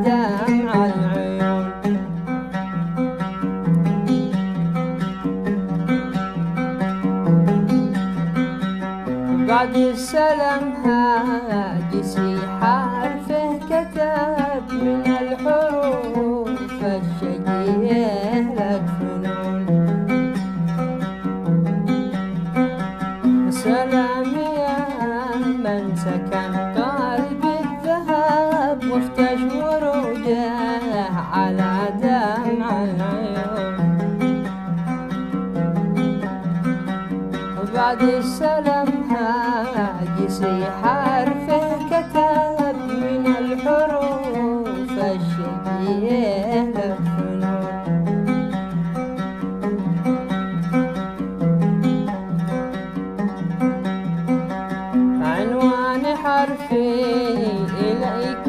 دمع العيون. بعد السلام هاجسي حرفه كتب من الحروف الشقيه لك فنون. سلام يا من سكن قلبي الذهب وافتش وروده على دمع العيون. بعد السلام هاجسي حرفه كتب من الحروف الشقيه للفنون. عنوان حرفي إليك